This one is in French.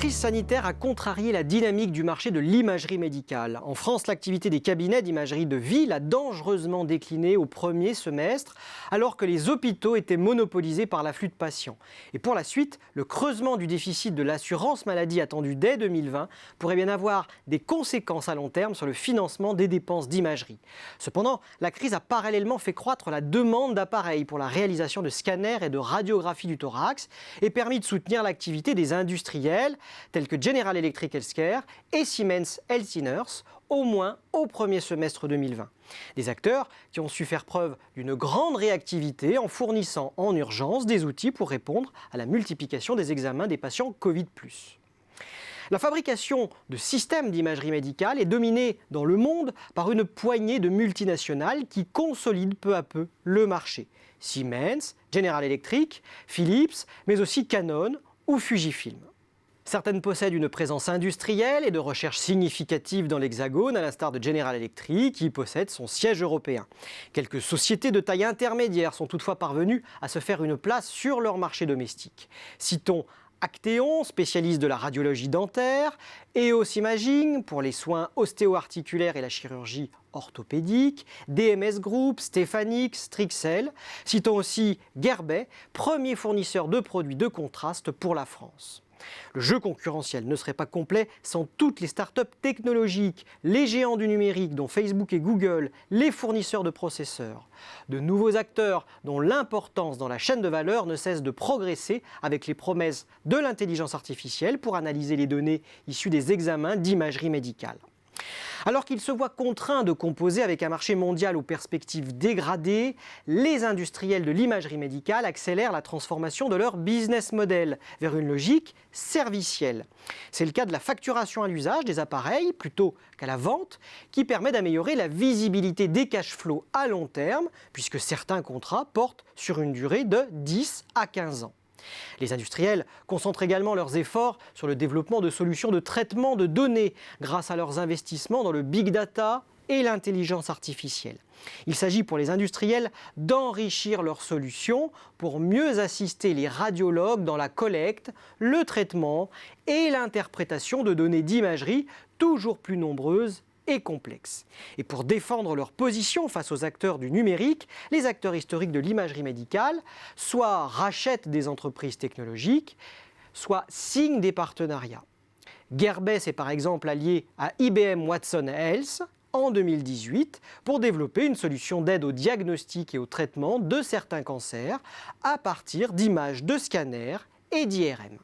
crise sanitaire a contrarié la dynamique du marché de l'imagerie médicale. En France, l'activité des cabinets d'imagerie de ville a dangereusement décliné au premier semestre, alors que les hôpitaux étaient monopolisés par l'afflux de patients. Et pour la suite, le creusement du déficit de l'assurance maladie attendu dès 2020 pourrait bien avoir des conséquences à long terme sur le financement des dépenses d'imagerie. Cependant, la crise a parallèlement fait croître la demande d'appareils pour la réalisation de scanners et de radiographie du thorax et permis de soutenir l'activité des industriels tels que General Electric Healthcare et Siemens Healthineers, au moins au premier semestre 2020. Des acteurs qui ont su faire preuve d'une grande réactivité en fournissant en urgence des outils pour répondre à la multiplication des examens des patients Covid+. La fabrication de systèmes d'imagerie médicale est dominée dans le monde par une poignée de multinationales qui consolident peu à peu le marché. Siemens, General Electric, Philips, mais aussi Canon ou Fujifilm. Certaines possèdent une présence industrielle et de recherche significative dans l'Hexagone, à l'instar de General Electric, qui possède son siège européen. Quelques sociétés de taille intermédiaire sont toutefois parvenues à se faire une place sur leur marché domestique. Citons Actéon, spécialiste de la radiologie dentaire, EOS Imaging pour les soins ostéo-articulaires et la chirurgie orthopédique, DMS Group, Stephanix, Strixel. Citons aussi Guerbet, premier fournisseur de produits de contraste pour la France. Le jeu concurrentiel ne serait pas complet sans toutes les startups technologiques, les géants du numérique dont Facebook et Google, les fournisseurs de processeurs. De nouveaux acteurs dont l'importance dans la chaîne de valeur ne cesse de progresser avec les promesses de l'intelligence artificielle pour analyser les données issues des examens d'imagerie médicale. Alors qu'ils se voient contraints de composer avec un marché mondial aux perspectives dégradées, les industriels de l'imagerie médicale accélèrent la transformation de leur business model vers une logique servicielle. C'est le cas de la facturation à l'usage des appareils plutôt qu'à la vente, qui permet d'améliorer la visibilité des cash flows à long terme, puisque certains contrats portent sur une durée de 10 à 15 ans. Les industriels concentrent également leurs efforts sur le développement de solutions de traitement de données grâce à leurs investissements dans le big data et l'intelligence artificielle. Il s'agit pour les industriels d'enrichir leurs solutions pour mieux assister les radiologues dans la collecte, le traitement et l'interprétation de données d'imagerie toujours plus nombreuses et complexes. Et pour défendre leur position face aux acteurs du numérique, les acteurs historiques de l'imagerie médicale soit rachètent des entreprises technologiques, soit signent des partenariats. Guerbet s'est par exemple allié à IBM Watson Health en 2018 pour développer une solution d'aide au diagnostic et au traitement de certains cancers à partir d'images de scanners et d'IRM.